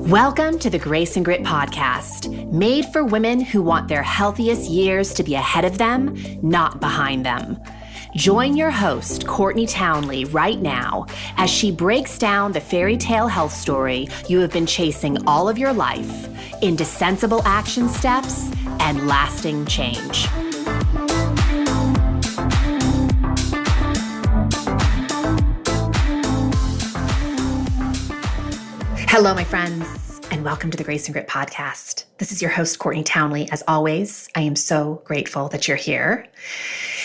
Welcome to the Grace and Grit podcast, made for women who want their healthiest years to be ahead of them, not behind them. Join your host, Courtney Townley, right now as she breaks down the fairy tale health story you have been chasing all of your life into sensible action steps and lasting change. Hello, my friends, and welcome to the Grace and Grit podcast. This is your host, Courtney Townley. As always, I am so grateful that you're here.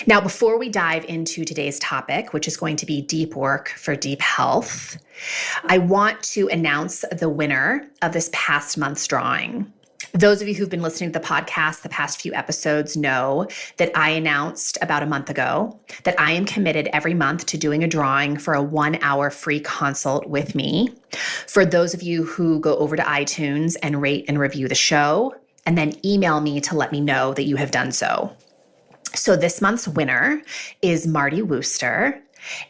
Now, before we dive into today's topic, which is going to be deep work for deep health, I want to announce the winner of this past month's drawing. Those of you who've been listening to the podcast the past few episodes know that I announced about a month ago that I am committed every month to doing a drawing for a 1-hour free consult with me. For those of you who go over to iTunes and rate and review the show, and then email me to let me know that you have done so. So this month's winner is Marty Wooster.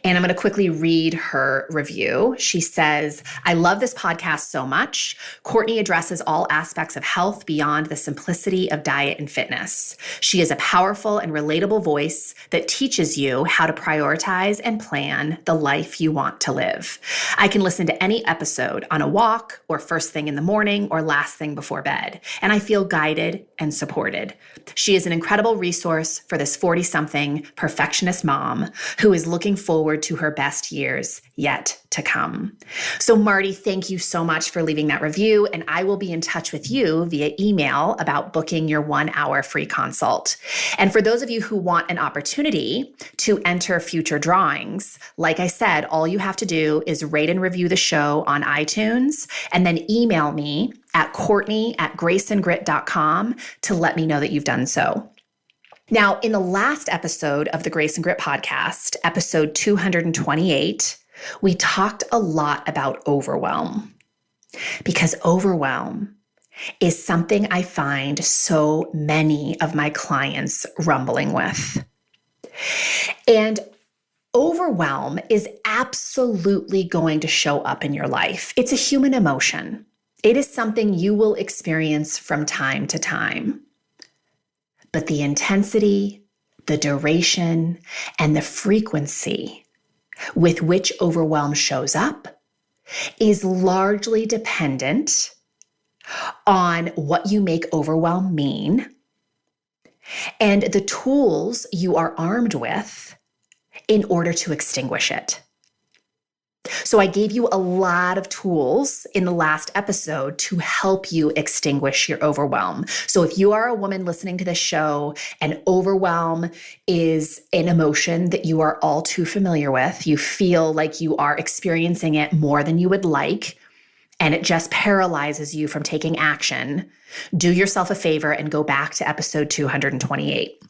And I'm going to quickly read her review. She says, I love this podcast so much. Courtney addresses all aspects of health beyond the simplicity of diet and fitness. She is a powerful and relatable voice that teaches you how to prioritize and plan the life you want to live. I can listen to any episode on a walk or first thing in the morning or last thing before bed, and I feel guided and supported. She is an incredible resource for this 40-something perfectionist mom who is looking forward to her best years yet to come. So Marty, thank you so much for leaving that review, and I will be in touch with you via email about booking your 1-hour free consult. And for those of you who want an opportunity to enter future drawings, like I said, all you have to do is rate and review the show on iTunes and then email me at courtney@graceandgrit.com to let me know that you've done so. Now, in the last episode of the Grace and Grit podcast, episode 228, we talked a lot about overwhelm, because overwhelm is something I find so many of my clients rumbling with. And overwhelm is absolutely going to show up in your life. It's a human emotion. It is something you will experience from time to time. But the intensity, the duration, and the frequency with which overwhelm shows up is largely dependent on what you make overwhelm mean and the tools you are armed with in order to extinguish it. So I gave you a lot of tools in the last episode to help you extinguish your overwhelm. So if you are a woman listening to this show and overwhelm is an emotion that you are all too familiar with, you feel like you are experiencing it more than you would like, and it just paralyzes you from taking action, do yourself a favor and go back to episode 228.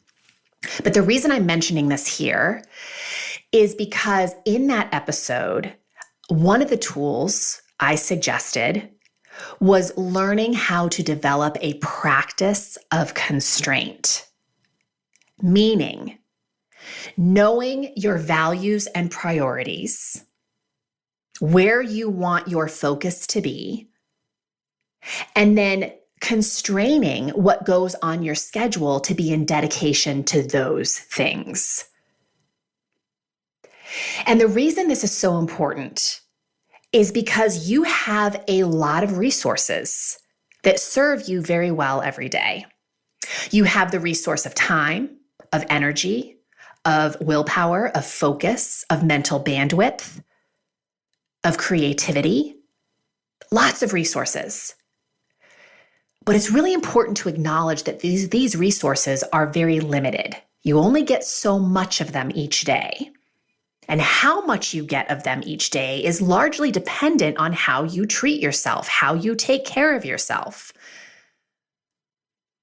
But the reason I'm mentioning this here is because in that episode, one of the tools I suggested was learning how to develop a practice of constraint, meaning knowing your values and priorities, where you want your focus to be, and then constraining what goes on your schedule to be in dedication to those things. And the reason this is so important is because you have a lot of resources that serve you very well every day. You have the resource of time, of energy, of willpower, of focus, of mental bandwidth, of creativity, lots of resources. But it's really important to acknowledge that these resources are very limited. You only get so much of them each day. And how much you get of them each day is largely dependent on how you treat yourself, how you take care of yourself.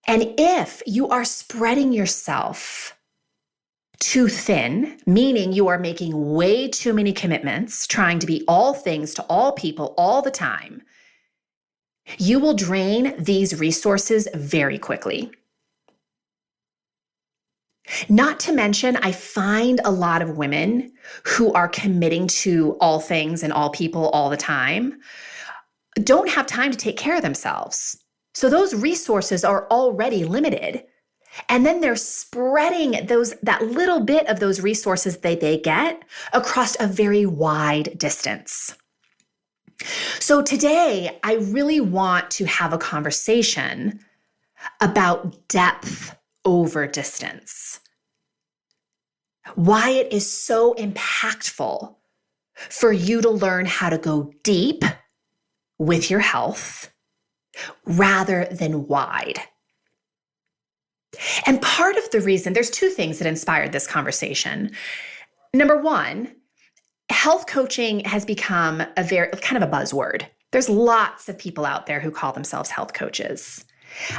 And if you are spreading yourself too thin, meaning you are making way too many commitments, trying to be all things to all people all the time, you will drain these resources very quickly. Not to mention, I find a lot of women who are committing to all things and all people all the time don't have time to take care of themselves. So those resources are already limited. And then they're spreading that little bit of those resources that they get across a very wide distance. So today, I really want to have a conversation about depth over distance. Why it is so impactful for you to learn how to go deep with your health rather than wide. And part of the reason, there's two things that inspired this conversation. Number one, health coaching has become a very kind of a buzzword. There's lots of people out there who call themselves health coaches.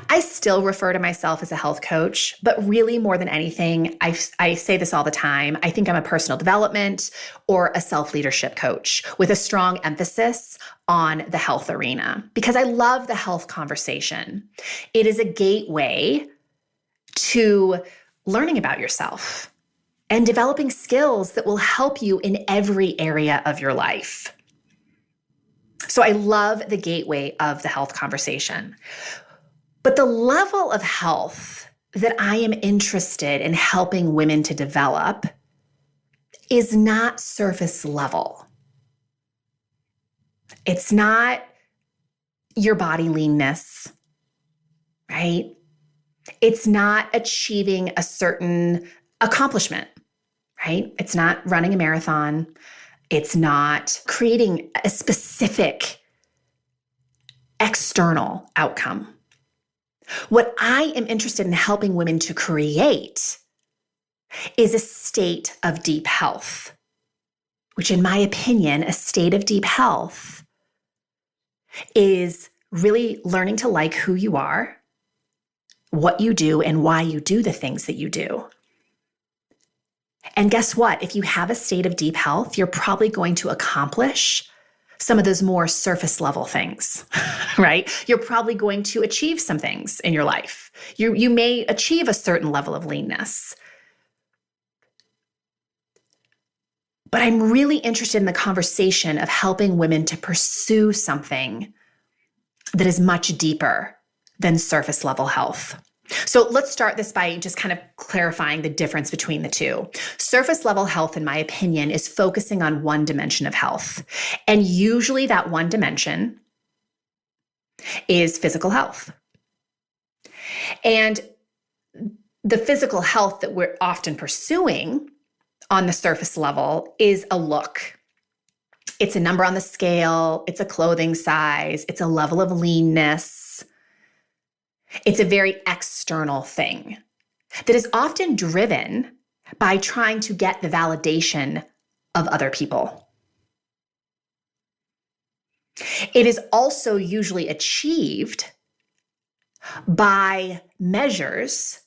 I still refer to myself as a health coach, but really more than anything, I say this all the time. I think I'm a personal development or a self-leadership coach with a strong emphasis on the health arena because I love the health conversation. It is a gateway to learning about yourself and developing skills that will help you in every area of your life. So I love the gateway of the health conversation. But the level of health that I am interested in helping women to develop is not surface level. It's not your body leanness, right? It's not achieving a certain accomplishment, right? It's not running a marathon. It's not creating a specific external outcome. What I am interested in helping women to create is a state of deep health, which in my opinion, a state of deep health is really learning to like who you are, what you do, and why you do the things that you do. And guess what? If you have a state of deep health, you're probably going to accomplish some of those more surface level things, right? You're probably going to achieve some things in your life. You may achieve a certain level of leanness. But I'm really interested in the conversation of helping women to pursue something that is much deeper than surface level health. So let's start this by just kind of clarifying the difference between the two. Surface level health, in my opinion, is focusing on one dimension of health. And usually that one dimension is physical health. And the physical health that we're often pursuing on the surface level is a look. It's a number on the scale. It's a clothing size. It's a level of leanness. It's a very external thing that is often driven by trying to get the validation of other people. It is also usually achieved by measures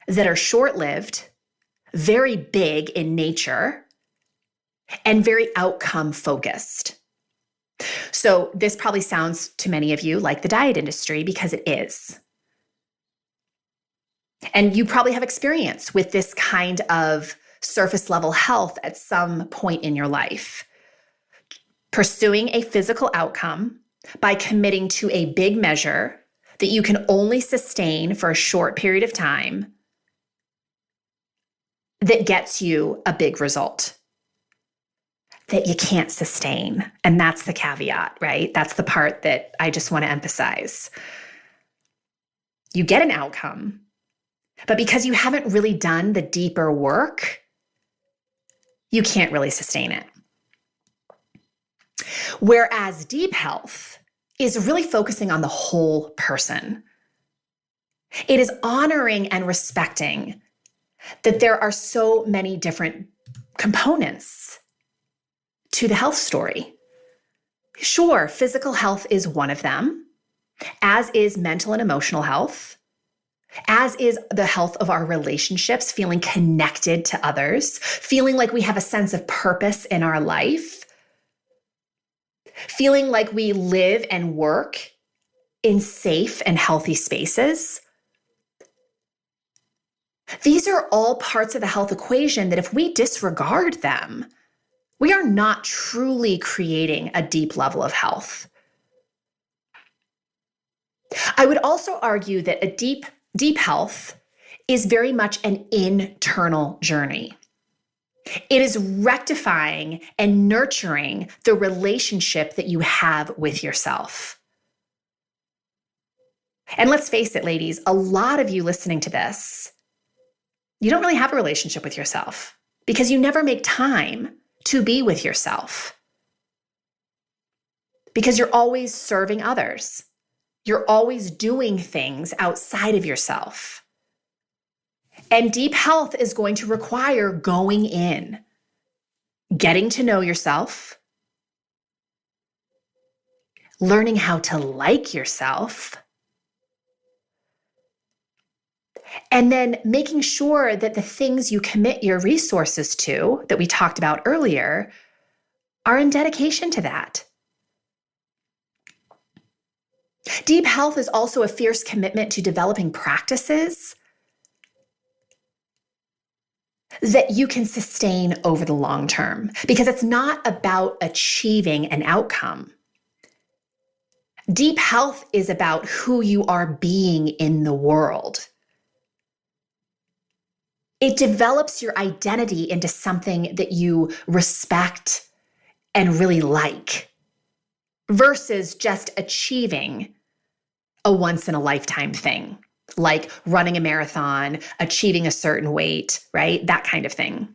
that are short-lived, very big in nature, and very outcome-focused. So this probably sounds to many of you like the diet industry because it is. And you probably have experience with this kind of surface level health at some point in your life. Pursuing a physical outcome by committing to a big measure that you can only sustain for a short period of time that gets you a big result that you can't sustain. And that's the caveat, right? That's the part that I just want to emphasize. You get an outcome, but because you haven't really done the deeper work, you can't really sustain it. Whereas deep health is really focusing on the whole person. It is honoring and respecting that there are so many different components to the health story. Sure, physical health is one of them, as is mental and emotional health. As is the health of our relationships, feeling connected to others, feeling like we have a sense of purpose in our life, feeling like we live and work in safe and healthy spaces. These are all parts of the health equation that if we disregard them, we are not truly creating a deep level of health. I would also argue that a deep health is very much an internal journey. It is rectifying and nurturing the relationship that you have with yourself. And let's face it, ladies, a lot of you listening to this, you don't really have a relationship with yourself because you never make time to be with yourself. Because you're always serving others. You're always doing things outside of yourself. And deep health is going to require going in, getting to know yourself, learning how to like yourself, and then making sure that the things you commit your resources to, that we talked about earlier, are in dedication to that. Deep health is also a fierce commitment to developing practices that you can sustain over the long term, because it's not about achieving an outcome. Deep health is about who you are being in the world. It develops your identity into something that you respect and really like, versus just achieving a once-in-a-lifetime thing, like running a marathon, achieving a certain weight, right? That kind of thing.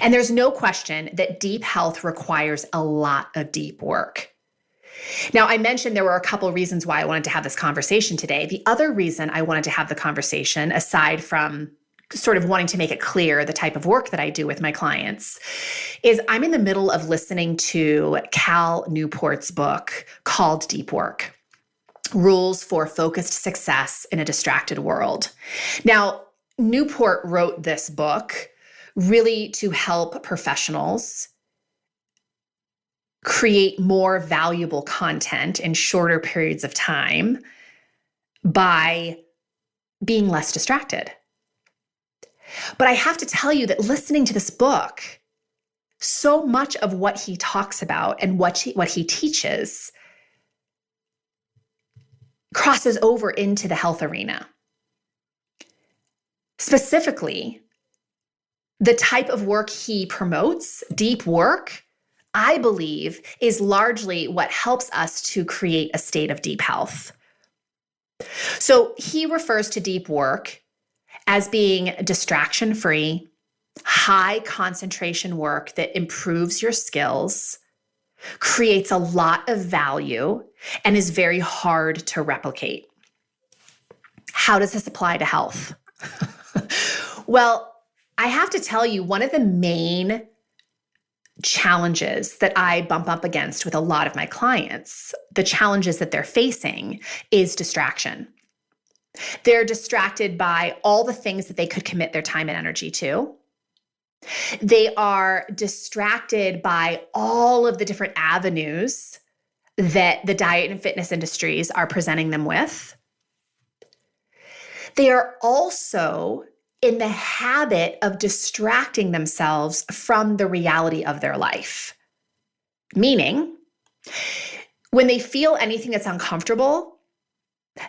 And there's no question that deep health requires a lot of deep work. Now, I mentioned there were a couple reasons why I wanted to have this conversation today. The other reason I wanted to have the conversation, aside from sort of wanting to make it clear the type of work that I do with my clients, is I'm in the middle of listening to Cal Newport's book called Deep Work: Rules for Focused Success in a Distracted World. Now, Newport wrote this book really to help professionals create more valuable content in shorter periods of time by being less distracted. But I have to tell you that listening to this book, so much of what he talks about and what he teaches crosses over into the health arena. Specifically, the type of work he promotes, deep work, I believe, is largely what helps us to create a state of deep health. So he refers to deep work as being distraction-free, high concentration work that improves your skills, creates a lot of value, and is very hard to replicate. How does this apply to health? Well, I have to tell you, one of the main challenges that I bump up against with a lot of my clients, the challenges that they're facing, is distraction. They're distracted by all the things that they could commit their time and energy to. They are distracted by all of the different avenues that the diet and fitness industries are presenting them with. They are also in the habit of distracting themselves from the reality of their life. Meaning, when they feel anything that's uncomfortable,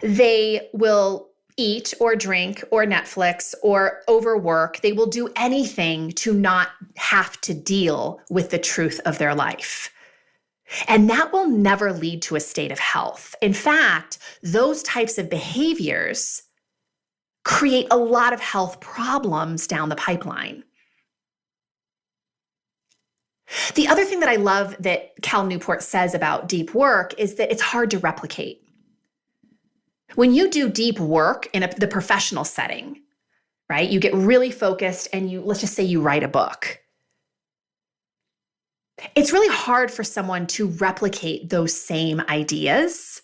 they will eat or drink or Netflix or overwork. They will do anything to not have to deal with the truth of their life. And that will never lead to a state of health. In fact, those types of behaviors create a lot of health problems down the pipeline. The other thing that I love that Cal Newport says about deep work is that it's hard to replicate. When you do deep work in the professional setting, right, you get really focused and let's just say you write a book. It's really hard for someone to replicate those same ideas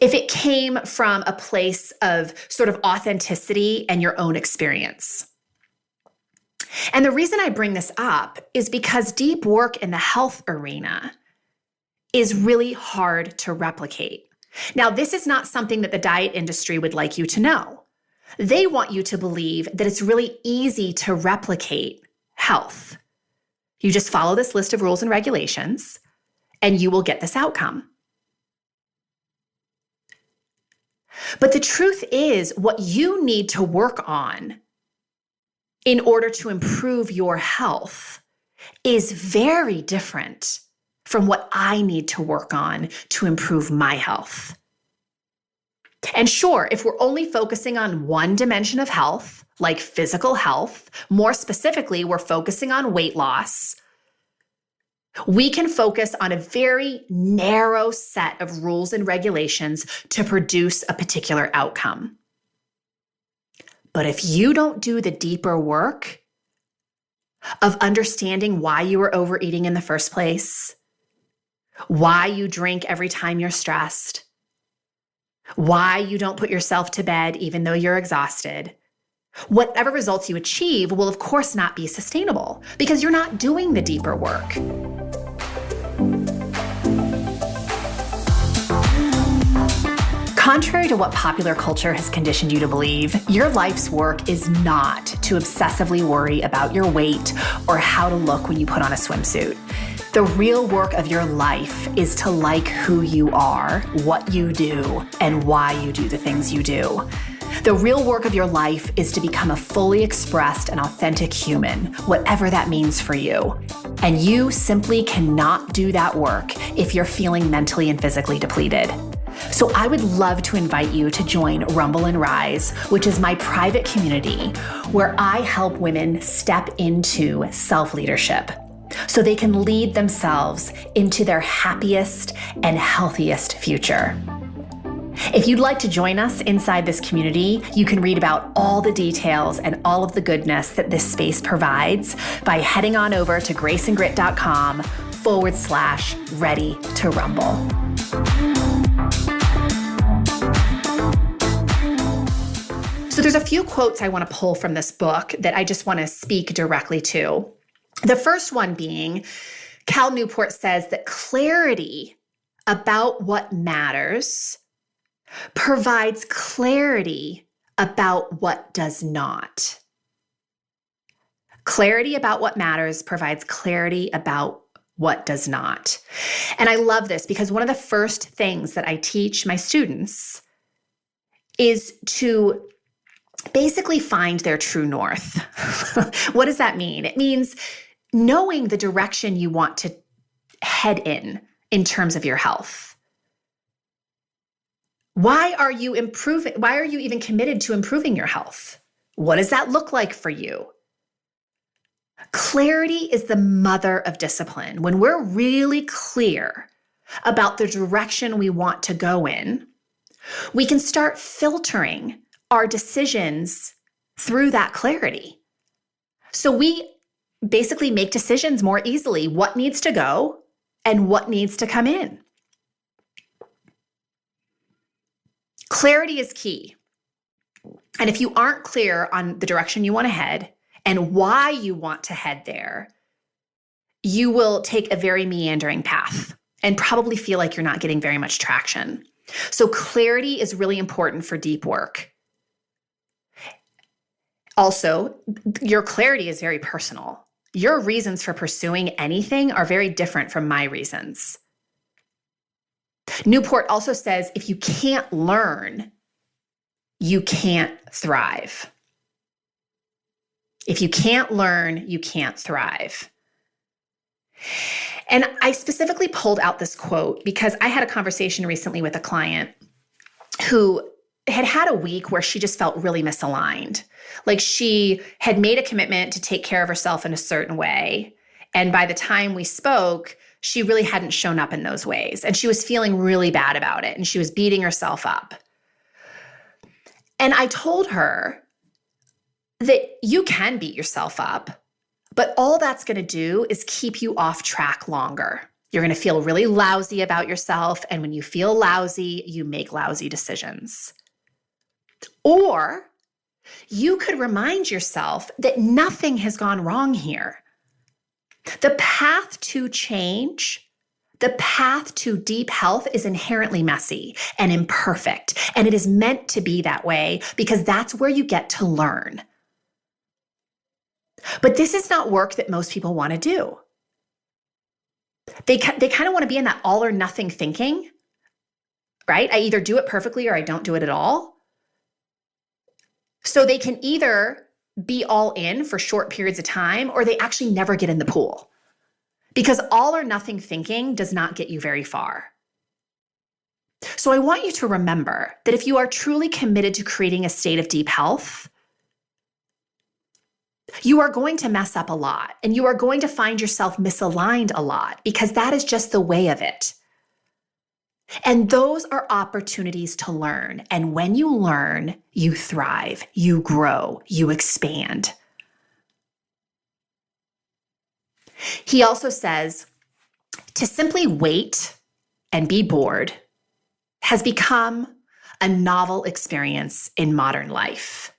if it came from a place of sort of authenticity and your own experience. And the reason I bring this up is because deep work in the health arena is really hard to replicate. Now, this is not something that the diet industry would like you to know. They want you to believe that it's really easy to replicate health. You just follow this list of rules and regulations, and you will get this outcome. But the truth is, what you need to work on in order to improve your health is very different from what I need to work on to improve my health. And sure, if we're only focusing on one dimension of health, like physical health, more specifically, we're focusing on weight loss, we can focus on a very narrow set of rules and regulations to produce a particular outcome. But if you don't do the deeper work of understanding why you were overeating in the first place, why you drink every time you're stressed, why you don't put yourself to bed even though you're exhausted, whatever results you achieve will of course not be sustainable because you're not doing the deeper work. Contrary to what popular culture has conditioned you to believe, your life's work is not to obsessively worry about your weight or how to look when you put on a swimsuit. The real work of your life is to like who you are, what you do, and why you do the things you do. The real work of your life is to become a fully expressed and authentic human, whatever that means for you. And you simply cannot do that work if you're feeling mentally and physically depleted. So I would love to invite you to join Rumble and Rise, which is my private community where I help women step into self-leadership so they can lead themselves into their happiest and healthiest future. If you'd like to join us inside this community, you can read about all the details and all of the goodness that this space provides by heading on over to graceandgrit.com/ready to rumble. So there's a few quotes I want to pull from this book that I just want to speak directly to. The first one being, Cal Newport says that clarity about what matters provides clarity about what does not. Clarity about what matters provides clarity about what does not. And I love this because one of the first things that I teach my students is to basically find their true north. What does that mean? It means knowing the direction you want to head in terms of your health. Why are you improving? Why are you even committed to improving your health? What does that look like for you? Clarity is the mother of discipline. When we're really clear about the direction we want to go in, we can start filtering our decisions through that clarity. So we basically make decisions more easily. What needs to go and what needs to come in. Clarity is key. And if you aren't clear on the direction you want to head and why you want to head there, you will take a very meandering path and probably feel like you're not getting very much traction. So clarity is really important for deep work. Also, your clarity is very personal. Your reasons for pursuing anything are very different from my reasons. Newport also says, if you can't learn, you can't thrive. If you can't learn, you can't thrive. And I specifically pulled out this quote because I had a conversation recently with a client who had a week where she just felt really misaligned. Like she had made a commitment to take care of herself in a certain way. And by the time we spoke, she really hadn't shown up in those ways. And she was feeling really bad about it. And she was beating herself up. And I told her that you can beat yourself up, but all that's going to do is keep you off track longer. You're going to feel really lousy about yourself. And when you feel lousy, you make lousy decisions. Or you could remind yourself that nothing has gone wrong here. The path to change, the path to deep health is inherently messy and imperfect. And it is meant to be that way because that's where you get to learn. But this is not work that most people want to do. They kind of want to be in that all or nothing thinking right? I either do it perfectly or I don't do it at all. So they can either be all in for short periods of time or they actually never get in the pool. Because all or nothing thinking does not get you very far. So I want you to remember that if you are truly committed to creating a state of deep health, you are going to mess up a lot and you are going to find yourself misaligned a lot because that is just the way of it. And those are opportunities to learn. And when you learn, you thrive, you grow, you expand. He also says to simply wait and be bored has become a novel experience in modern life.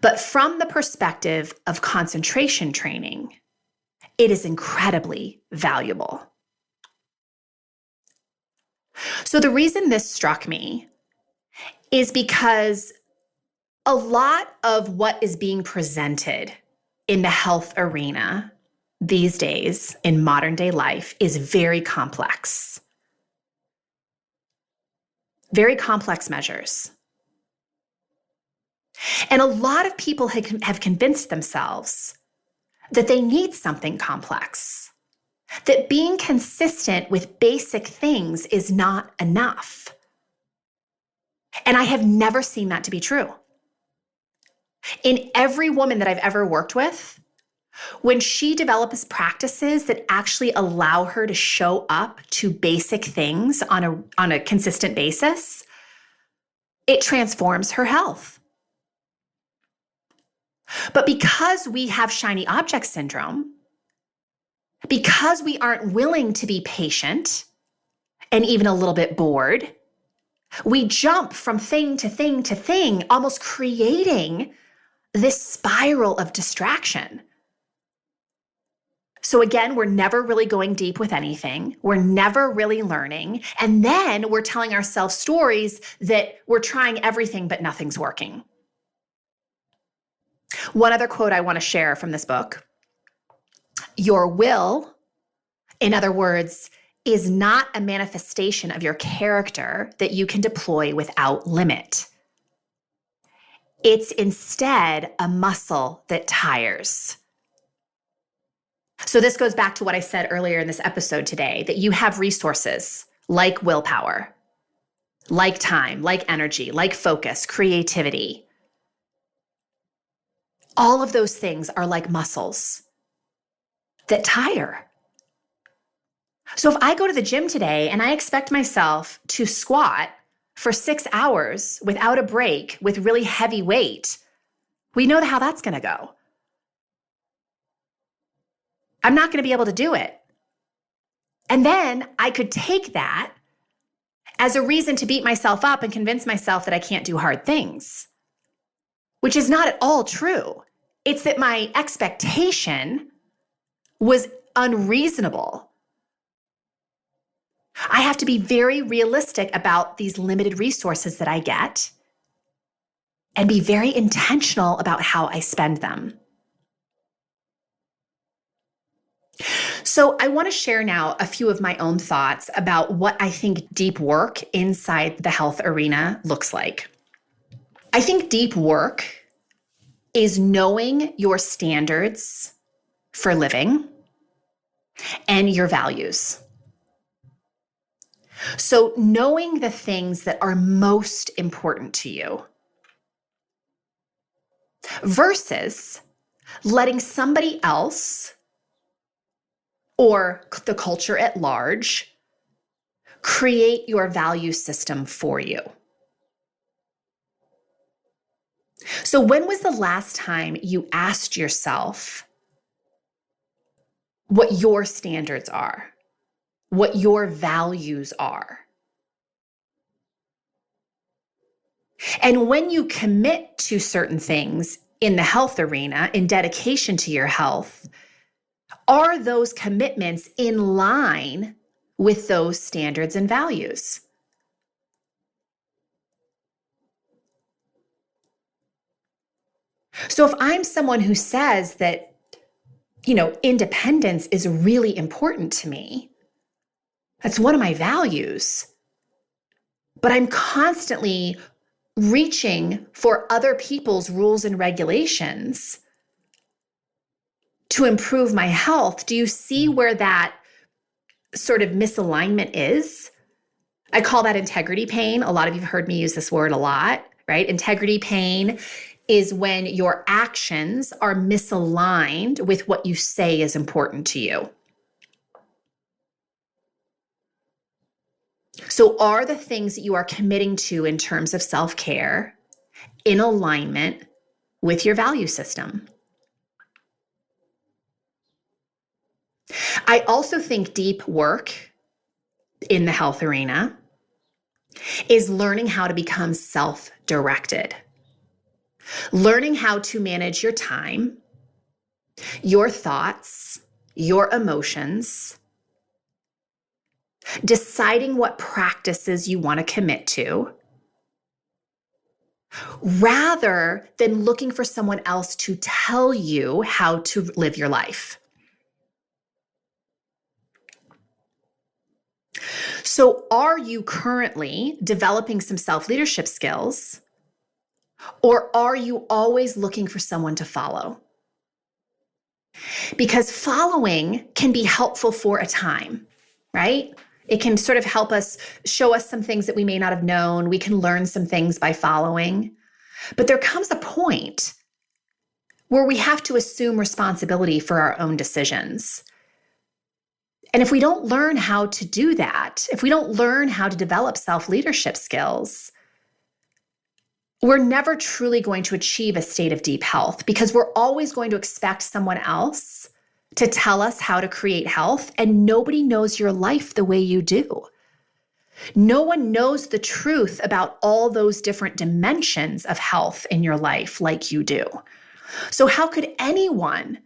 But from the perspective of concentration training, it is incredibly valuable. So the reason this struck me is because a lot of what is being presented in the health arena these days in modern day life is very complex. Very complex measures. And a lot of people have convinced themselves that they need something complex, that being consistent with basic things is not enough. And I have never seen that to be true. In every woman that I've ever worked with, when she develops practices that actually allow her to show up to basic things on a consistent basis, it transforms her health. But because we have shiny object syndrome, because we aren't willing to be patient and even a little bit bored, we jump from thing to thing to thing, almost creating this spiral of distraction. So again, we're never really going deep with anything. We're never really learning. And then we're telling ourselves stories that we're trying everything, but nothing's working. One other quote I want to share from this book. Your will, in other words, is not a manifestation of your character that you can deploy without limit. It's instead a muscle that tires. So this goes back to what I said earlier in this episode today, that you have resources like willpower, like time, like energy, like focus, creativity. All of those things are like muscles that tire. So if I go to the gym today and I expect myself to squat for 6 hours without a break with really heavy weight, we know how that's going to go. I'm not going to be able to do it. And then I could take that as a reason to beat myself up and convince myself that I can't do hard things, which is not at all true. It's that my expectation was unreasonable. I have to be very realistic about these limited resources that I get and be very intentional about how I spend them. So I want to share now a few of my own thoughts about what I think deep work inside the health arena looks like. I think deep work is knowing your standards for living and your values. So knowing the things that are most important to you versus letting somebody else or the culture at large create your value system for you. So when was the last time you asked yourself what your standards are, what your values are? And when you commit to certain things in the health arena, in dedication to your health, are those commitments in line with those standards and values? So if I'm someone who says that, independence is really important to me, that's one of my values, but I'm constantly reaching for other people's rules and regulations to improve my health. Do you see where that sort of misalignment is? I call that integrity pain. A lot of you have heard me use this word a lot, right? Integrity pain is when your actions are misaligned with what you say is important to you. So are the things that you are committing to in terms of self-care in alignment with your value system? I also think deep work in the health arena is learning how to become self-directed, learning how to manage your time, your thoughts, your emotions, deciding what practices you want to commit to, rather than looking for someone else to tell you how to live your life. So, are you currently developing some self-leadership skills, or are you always looking for someone to follow? Because following can be helpful for a time, right? It can sort of help us, show us some things that we may not have known. We can learn some things by following. But there comes a point where we have to assume responsibility for our own decisions. And if we don't learn how to do that, if we don't learn how to develop self-leadership skills, we're never truly going to achieve a state of deep health, because we're always going to expect someone else to tell us how to create health, and nobody knows your life the way you do. No one knows the truth about all those different dimensions of health in your life like you do. So how could anyone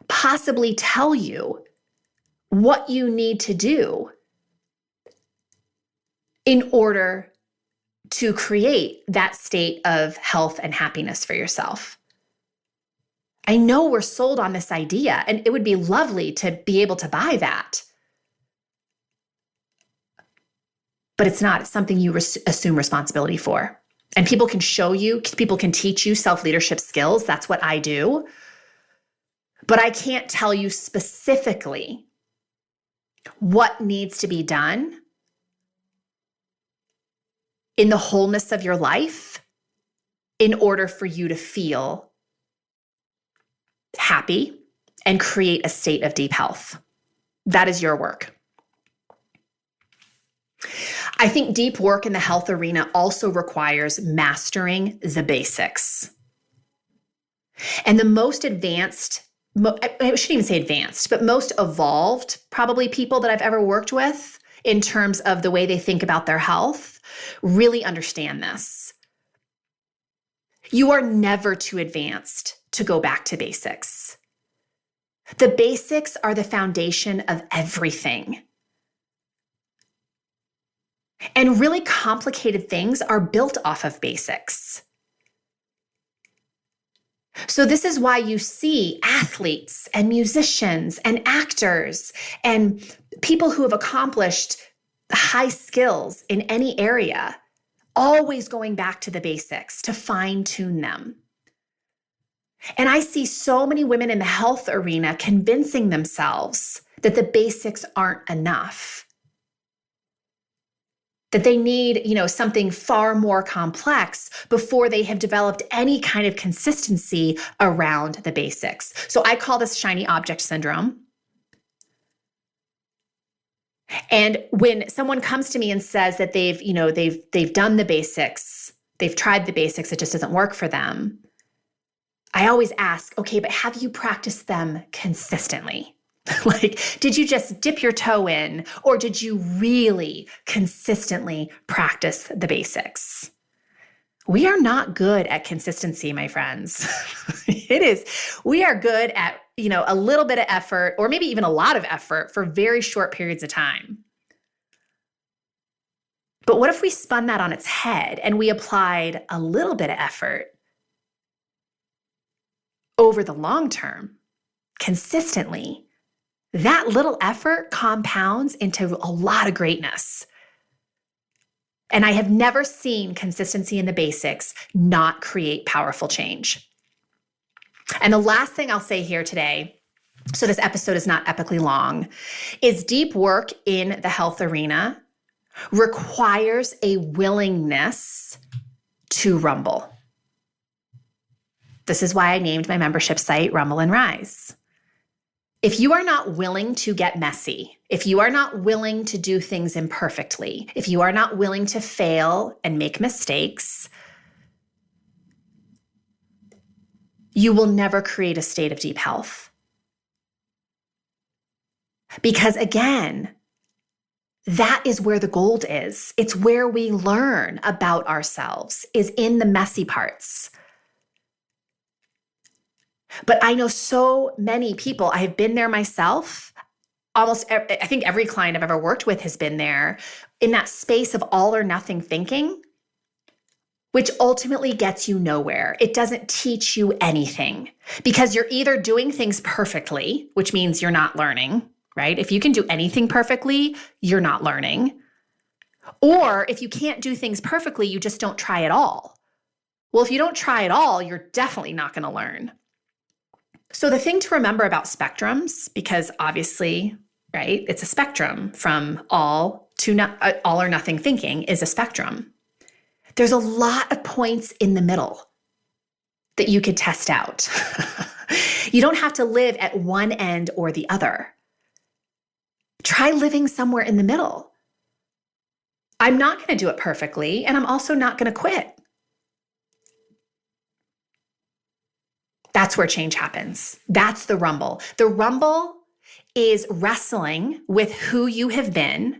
possibly tell you what you need to do in order to create that state of health and happiness for yourself? I know we're sold on this idea, and it would be lovely to be able to buy that. But it's not. It's something you assume responsibility for. And people can show you, people can teach you self-leadership skills. That's what I do. But I can't tell you specifically what needs to be done in the wholeness of your life in order for you to feel happy and create a state of deep health. That is your work. I think deep work in the health arena also requires mastering the basics. And the most advanced, I shouldn't even say advanced, but most evolved, probably people that I've ever worked with in terms of the way they think about their health, really understand this. You are never too advanced to go back to basics. The basics are the foundation of everything. And really complicated things are built off of basics. So this is why you see athletes and musicians and actors and people who have accomplished high skills in any area always going back to the basics to fine-tune them. And I see so many women in the health arena convincing themselves that the basics aren't enough, that they need, something far more complex before they have developed any kind of consistency around the basics. So I call this shiny object syndrome. And when someone comes to me and says that they've done the basics, they've tried the basics, it just doesn't work for them, I always ask, okay, but have you practiced them consistently? Like, did you just dip your toe in, or did you really consistently practice the basics? We are not good at consistency, my friends. We are good at, a little bit of effort, or maybe even a lot of effort for very short periods of time. But what if we spun that on its head and we applied a little bit of effort over the long term, consistently? That little effort compounds into a lot of greatness. And I have never seen consistency in the basics not create powerful change. And the last thing I'll say here today, so this episode is not epically long, is deep work in the health arena requires a willingness to rumble. This is why I named my membership site Rumble and Rise. If you are not willing to get messy, if you are not willing to do things imperfectly, if you are not willing to fail and make mistakes, you will never create a state of deep health. Because again, that is where the gold is. It's where we learn about ourselves, is in the messy parts. But I know so many people, I have been there myself. I think every client I've ever worked with has been there, in that space of all or nothing thinking, which ultimately gets you nowhere. It doesn't teach you anything because you're either doing things perfectly, which means you're not learning, right? If you can do anything perfectly, you're not learning. Or if you can't do things perfectly, you just don't try at all. Well, if you don't try at all, you're definitely not going to learn. So the thing to remember about spectrums, because obviously, right, it's a spectrum from all or nothing thinking is a spectrum. There's a lot of points in the middle that you could test out. You don't have to live at one end or the other. Try living somewhere in the middle. I'm not going to do it perfectly, and I'm also not going to quit. That's where change happens. That's the rumble. The rumble is wrestling with who you have been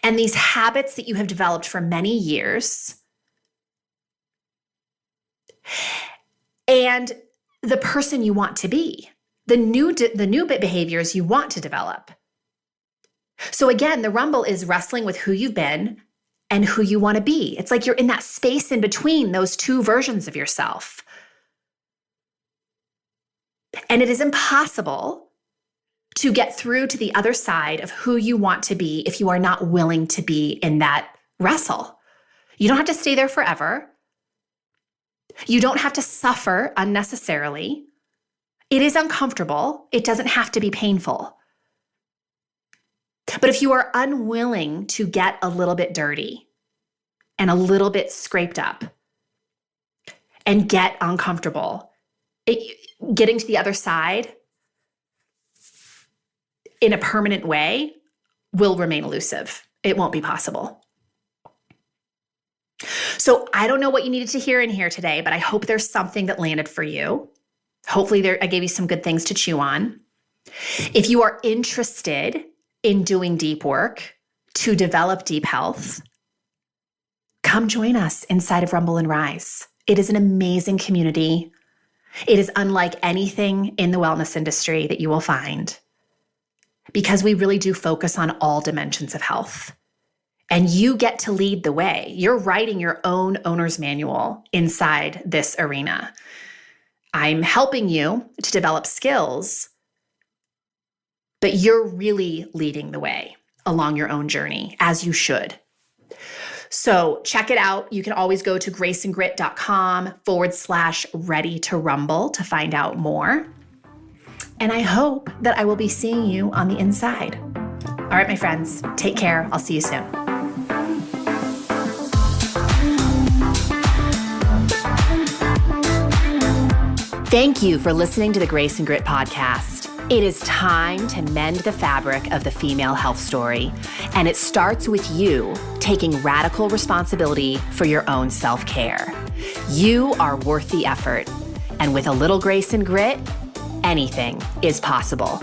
and these habits that you have developed for many years and the person you want to be, the new behaviors you want to develop. So again, the rumble is wrestling with who you've been and who you want to be. It's like you're in that space in between those two versions of yourself. And it is impossible to get through to the other side of who you want to be if you are not willing to be in that wrestle. You don't have to stay there forever. You don't have to suffer unnecessarily. It is uncomfortable. It doesn't have to be painful. But if you are unwilling to get a little bit dirty and a little bit scraped up and get uncomfortable, getting to the other side in a permanent way will remain elusive. It won't be possible. So I don't know what you needed to hear in here today, but I hope there's something that landed for you. Hopefully I gave you some good things to chew on. If you are interested in doing deep work to develop deep health, come join us inside of Rumble and Rise. It is an amazing community. It is unlike anything in the wellness industry that you will find because we really do focus on all dimensions of health. And you get to lead the way. You're writing your own owner's manual inside this arena. I'm helping you to develop skills, but you're really leading the way along your own journey, as you should. So check it out. You can always go to graceandgrit.com/ready to rumble to find out more. And I hope that I will be seeing you on the inside. All right, my friends, take care. I'll see you soon. Thank you for listening to the Grace and Grit podcast. It is time to mend the fabric of the female health story, and it starts with you taking radical responsibility for your own self-care. You are worth the effort, and with a little grace and grit, anything is possible.